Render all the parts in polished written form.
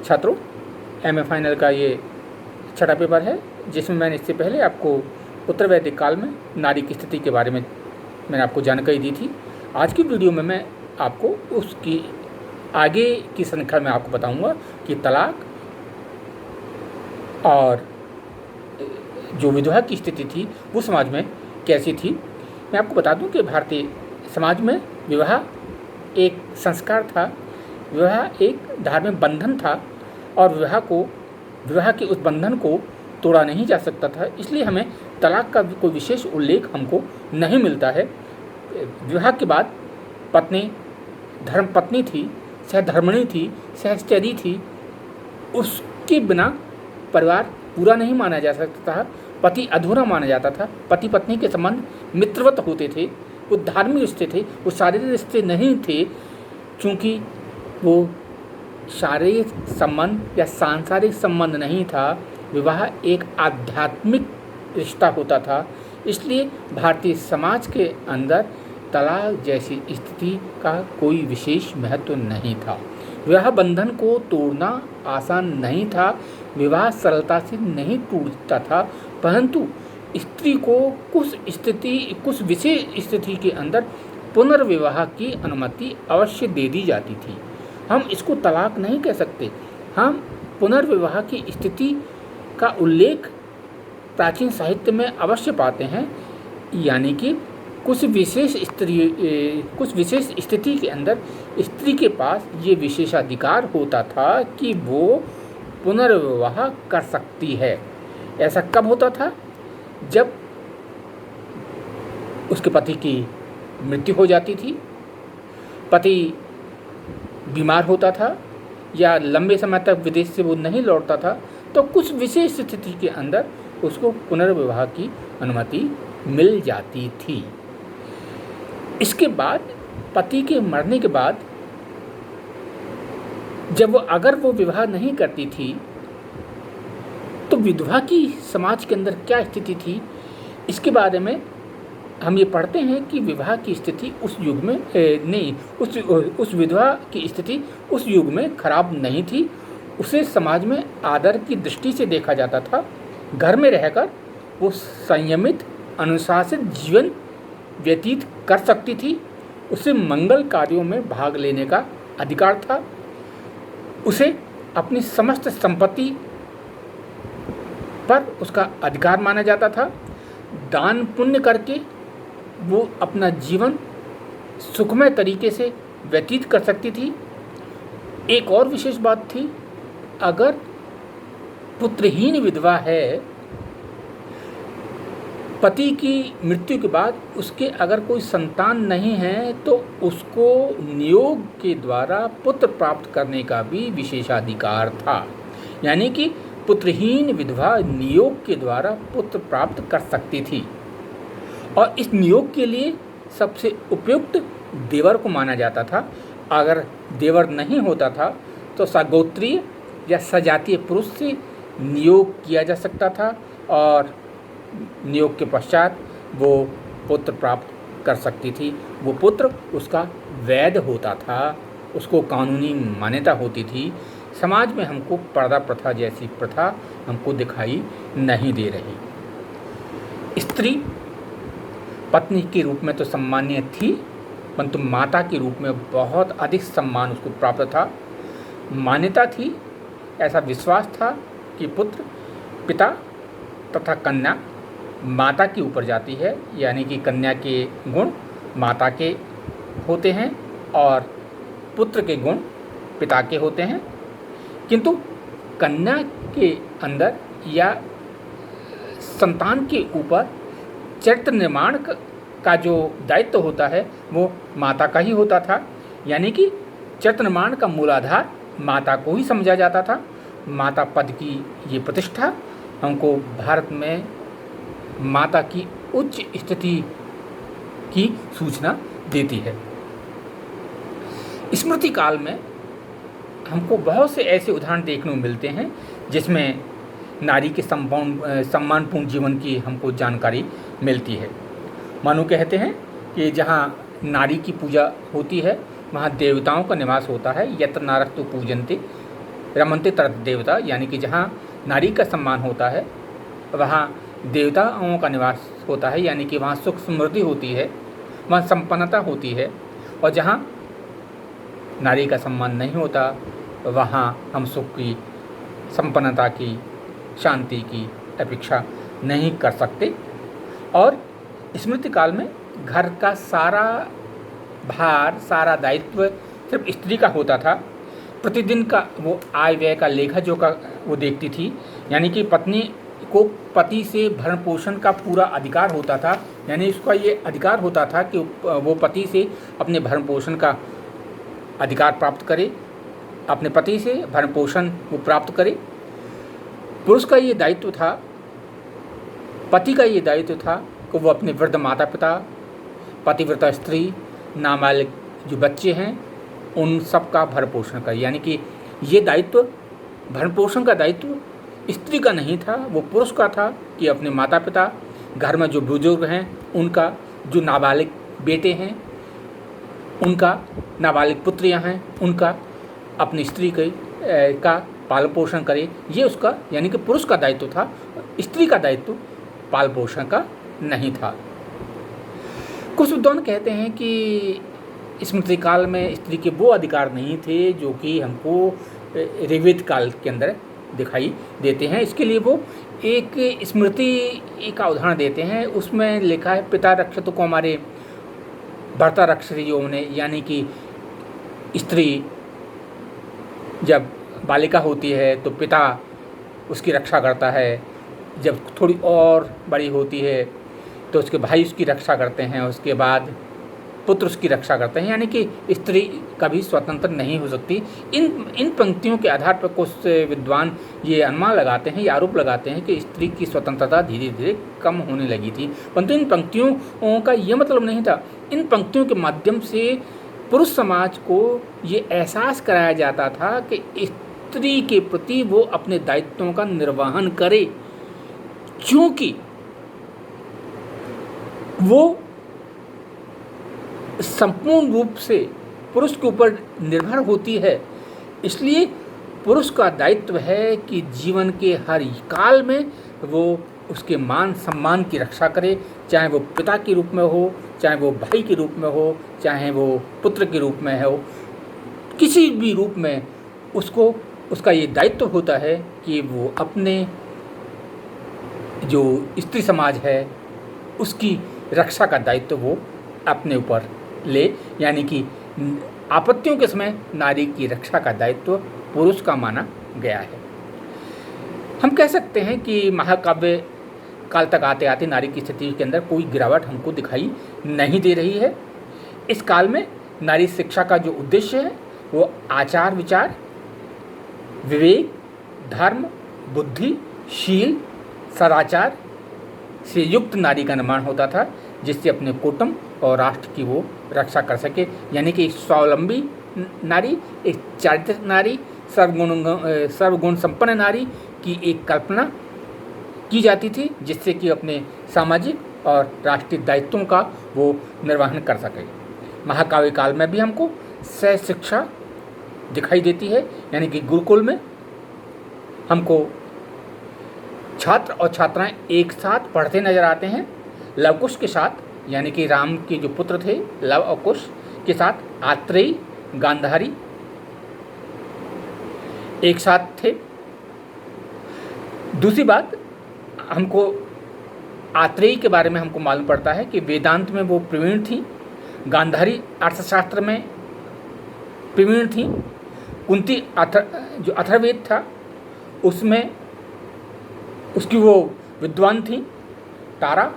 छात्रों, MA final का ये छठा पेपर है, जिसमें मैंने इससे पहले आपको उत्तर वैदिक काल में नारी की स्थिति के बारे में मैंने आपको जानकारी दी थी। आज की वीडियो में मैं आपको उसकी आगे की श्रृंखला में आपको बताऊंगा कि तलाक और जो विधवा की स्थिति थी वो समाज में कैसी थी। मैं आपको बता दूं कि भारतीय समाज में विवाह एक संस्कार था, विवाह एक धार्मिक बंधन था और विवाह के उस बंधन को तोड़ा नहीं जा सकता था। इसलिए हमें तलाक का कोई विशेष उल्लेख हमको नहीं मिलता है। विवाह के बाद पत्नी धर्मपत्नी थी, सहधर्मिणी थी, सहचरी थी, उसके बिना परिवार पूरा नहीं माना जा सकता था, पति अधूरा माना जाता था। पति पत्नी के संबंध मित्रवत होते थे, वो धार्मिक रिश्ते थे, वो शारीरिक रिश्ते नहीं थे, क्योंकि वो शारीरिक संबंध या सांसारिक संबंध नहीं था। विवाह एक आध्यात्मिक रिश्ता होता था। इसलिए भारतीय समाज के अंदर तलाक जैसी स्थिति का कोई विशेष महत्व नहीं था। विवाह बंधन को तोड़ना आसान नहीं था, विवाह सरलता से नहीं टूटता था, परंतु स्त्री को कुछ विशेष स्थिति के अंदर पुनर्विवाह की अनुमति अवश्य दे दी जाती थी। हम इसको तलाक नहीं कह सकते, हम पुनर्विवाह की स्थिति का उल्लेख प्राचीन साहित्य में अवश्य पाते हैं। यानी कि कुछ विशेष स्थिति के अंदर स्त्री के पास ये विशेषाधिकार होता था कि वो पुनर्विवाह कर सकती है। ऐसा कब होता था? जब उसके पति की मृत्यु हो जाती थी, पति बीमार होता था या लंबे समय तक विदेश से वो नहीं लौटता था, तो कुछ विशेष स्थिति के अंदर उसको पुनर्विवाह की अनुमति मिल जाती थी। इसके बाद पति के मरने के बाद जब अगर वो विवाह नहीं करती थी तो विधवा की समाज के अंदर क्या स्थिति थी, इसके बारे में हम ये पढ़ते हैं कि विवाह की स्थिति उस युग में उस विधवा की स्थिति उस युग में खराब नहीं थी। उसे समाज में आदर की दृष्टि से देखा जाता था। घर में रहकर वो संयमित अनुशासित जीवन व्यतीत कर सकती थी। उसे मंगल कार्यों में भाग लेने का अधिकार था। उसे अपनी समस्त संपत्ति पर उसका अधिकार माना जाता था। दान पुण्य करके वो अपना जीवन सुखमय तरीके से व्यतीत कर सकती थी। एक और विशेष बात थी, अगर पुत्रहीन विधवा है, पति की मृत्यु के बाद उसके अगर कोई संतान नहीं है तो उसको नियोग के द्वारा पुत्र प्राप्त करने का भी विशेषाधिकार था। यानी कि पुत्रहीन विधवा नियोग के द्वारा पुत्र प्राप्त कर सकती थी और इस नियोग के लिए सबसे उपयुक्त देवर को माना जाता था। अगर देवर नहीं होता था तो सगोत्रीय या सजातीय पुरुष से नियोग किया जा सकता था और नियोग के पश्चात वो पुत्र प्राप्त कर सकती थी। वो पुत्र उसका वैध होता था, उसको कानूनी मान्यता होती थी। समाज में हमको पर्दा प्रथा जैसी प्रथा हमको दिखाई नहीं दे रही। स्त्री पत्नी के रूप में तो सम्मानीय थी, परंतु माता के रूप में बहुत अधिक सम्मान उसको प्राप्त था। मान्यता थी, ऐसा विश्वास था कि पुत्र पिता तथा कन्या माता के ऊपर जाती है। यानी कि कन्या के गुण माता के होते हैं और पुत्र के गुण पिता के होते हैं। किंतु कन्या के अंदर या संतान के ऊपर चरित्र निर्माण का जो दायित्व होता है वो माता का ही होता था। यानी कि चरित्र निर्माण का मूलाधार माता को ही समझा जाता था। माता पद की ये प्रतिष्ठा हमको भारत में माता की उच्च स्थिति की सूचना देती है। स्मृति काल में हमको बहुत से ऐसे उदाहरण देखने को मिलते हैं जिसमें नारी के सम्मानपूर्ण जीवन की हमको जानकारी मिलती है। मानो कहते हैं कि जहाँ नारी की पूजा होती है वहाँ देवताओं का निवास होता है। यत्र नारस्तु पूजन्ते रमन्ते तत्र देवता, यानी कि जहाँ नारी का सम्मान होता है वहाँ देवताओं का निवास होता है, यानी कि वहाँ सुख समृद्धि होती है, वहाँ संपन्नता होती है। और जहाँ नारी का सम्मान नहीं होता वहाँ हम सुख की, संपन्नता की, शांति की अपेक्षा नहीं कर सकते। और स्मृति काल में घर का सारा भार, सारा दायित्व सिर्फ स्त्री का होता था। प्रतिदिन का वो आय व्यय का लेखा जोखा वो देखती थी, यानी कि पत्नी को पति से भरण पोषण का पूरा अधिकार होता था। यानी उसका ये अधिकार होता था कि वो पति से अपने भरण पोषण का अधिकार प्राप्त करे, अपने पति से भरण पोषण वो प्राप्त करे। पुरुष का ये दायित्व था, पति का ये दायित्व था कि वो अपने वृद्ध माता पिता, पतिव्रता स्त्री, नाबालिग जो बच्चे हैं उन सब का भरण पोषण करे। यानी कि ये दायित्व, भरण पोषण का दायित्व स्त्री का नहीं था, वो पुरुष का था कि अपने माता पिता, घर में जो बुजुर्ग हैं उनका, जो नाबालिग बेटे हैं उनका, नाबालिग पुत्रियां हैं उनका, अपनी स्त्री का पालन पोषण करे। ये उसका, यानी कि पुरुष का दायित्व था। स्त्री का दायित्व पालन पोषण का नहीं था। कुछ विद्वान कहते हैं कि स्मृति काल में स्त्री के वो अधिकार नहीं थे जो कि हमको ऋग्वेद काल के अंदर दिखाई देते हैं। इसके लिए वो एक स्मृति का उदाहरण देते हैं। उसमें लिखा है, पिता रक्षतु कौमारे भर्ता रक्षति यौवने, यानी कि स्त्री जब बालिका होती है तो पिता उसकी रक्षा करता है, जब थोड़ी और बड़ी होती है तो उसके भाई उसकी रक्षा करते हैं, उसके बाद पुत्र उसकी रक्षा करते हैं। यानी कि स्त्री कभी स्वतंत्र नहीं हो सकती। इन पंक्तियों के आधार पर कुछ विद्वान ये अनुमान लगाते हैं, ये आरोप लगाते हैं कि स्त्री की स्वतंत्रता धीरे धीरे कम होने लगी थी। परंतु इन पंक्तियों का ये मतलब नहीं था। इन पंक्तियों के माध्यम से पुरुष समाज को ये एहसास कराया जाता था कि स्त्री के प्रति वो अपने दायित्वों का निर्वहन करे, क्योंकि वो संपूर्ण रूप से पुरुष के ऊपर निर्भर होती है। इसलिए पुरुष का दायित्व है कि जीवन के हर काल में वो उसके मान सम्मान की रक्षा करे, चाहे वो पिता के रूप में हो, चाहे वो भाई के रूप में हो, चाहे वो पुत्र के रूप में हो, किसी भी रूप में उसको, उसका ये दायित्व होता है कि वो अपने जो स्त्री समाज है उसकी रक्षा का दायित्व वो अपने ऊपर ले। यानी कि आपत्तियों के समय नारी की रक्षा का दायित्व पुरुष का माना गया है। हम कह सकते हैं कि महाकाव्य काल तक आते आते नारी की स्थिति के अंदर कोई गिरावट हमको दिखाई नहीं दे रही है। इस काल में नारी शिक्षा का जो उद्देश्य है वो आचार विचार, विवेक, धर्म, बुद्धि, शील, सदाचार से युक्त नारी का निर्माण होता था, जिससे अपने कुटुंब और राष्ट्र की वो रक्षा कर सके। यानी कि एक स्वावलंबी नारी, एक चारित्रिक नारी, सर्वगुण संपन्न नारी की एक कल्पना की जाती थी, जिससे कि अपने सामाजिक और राष्ट्रीय दायित्वों का वो निर्वहन कर सके। महाकाव्य काल में भी हमको सह शिक्षा दिखाई देती है, यानी कि गुरुकुल में हमको छात्र और छात्राएं एक साथ पढ़ते नजर आते हैं। लवकुश के साथ, यानी कि राम के जो पुत्र थे लव और कुश के साथ आत्रेयी, गांधारी एक साथ थे। दूसरी बात, हमको आत्रेयी के बारे में हमको मालूम पड़ता है कि वेदांत में वो प्रवीण थी, गांधारी अर्थशास्त्र में प्रवीण थी, कुंती जो अथर्ववेद था उसमें उसकी वो विद्वान थी, तारा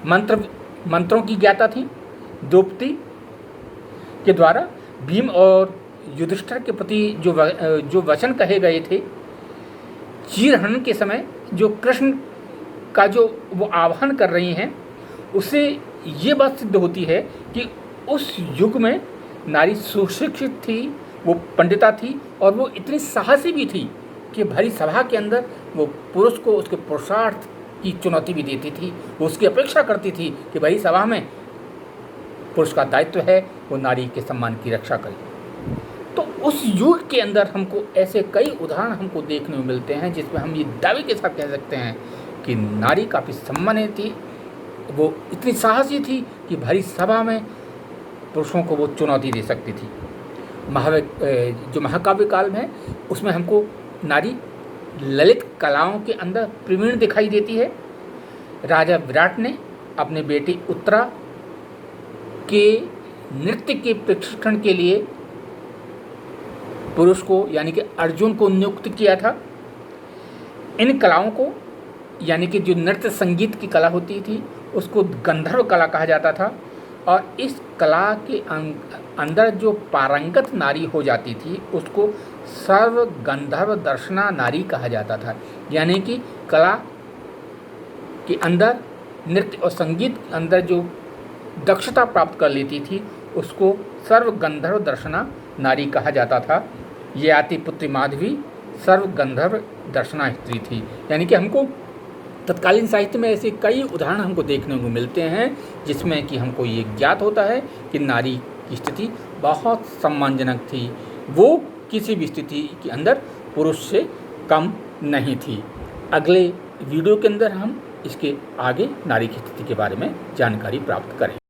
मंत्रों की ज्ञाता थी। द्रौपदी के द्वारा भीम और युधिष्ठिर के प्रति जो वचन कहे गए थे, चीरहरण के समय जो कृष्ण का जो वो आह्वान कर रही हैं, उससे ये बात सिद्ध होती है कि उस युग में नारी सुशिक्षित थी, वो पंडिता थी और वो इतनी साहसी भी थी कि भरी सभा के अंदर वो पुरुष को उसके पुरुषार्थ की चुनौती भी देती थी। वो उसकी अपेक्षा करती थी कि भरी सभा में पुरुष का दायित्व है वो नारी के सम्मान की रक्षा करे। तो उस युग के अंदर हमको ऐसे कई उदाहरण हमको देखने को मिलते हैं जिसमें हम ये दावे के साथ कह सकते हैं कि नारी काफ़ी सम्मानित थी, वो इतनी साहसी थी कि भरी सभा में पुरुषों को वो चुनौती दे सकती थी। जो महाकाव्य काल में है उसमें हमको नारी ललित कलाओं के अंदर प्रवीण दिखाई देती है। राजा विराट ने अपने बेटी उत्तरा के नृत्य के प्रशिक्षण के लिए पुरुष को यानी कि अर्जुन को नियुक्त किया था। इन कलाओं को यानी कि जो नृत्य संगीत की कला होती थी उसको गंधर्व कला कहा जाता था, और इस कला के अंदर जो पारंगत नारी हो जाती थी उसको सर्व गंधर्व दर्शना नारी कहा जाता था। यानी कि कला के अंदर नृत्य और संगीत के अंदर जो दक्षता प्राप्त कर लेती थी उसको सर्व गंधर्व दर्शना नारी कहा जाता था। ये आती पुत्री माधवी सर्व गंधर्व दर्शना स्त्री थी। यानी कि हमको तत्कालीन साहित्य में ऐसे कई उदाहरण हमको देखने को मिलते हैं जिसमें कि हमको ये ज्ञात होता है कि नारी की स्थिति बहुत सम्मानजनक थी, वो किसी भी स्थिति के अंदर पुरुष से कम नहीं थी। अगले वीडियो के अंदर हम इसके आगे नारी की स्थिति के बारे में जानकारी प्राप्त करें।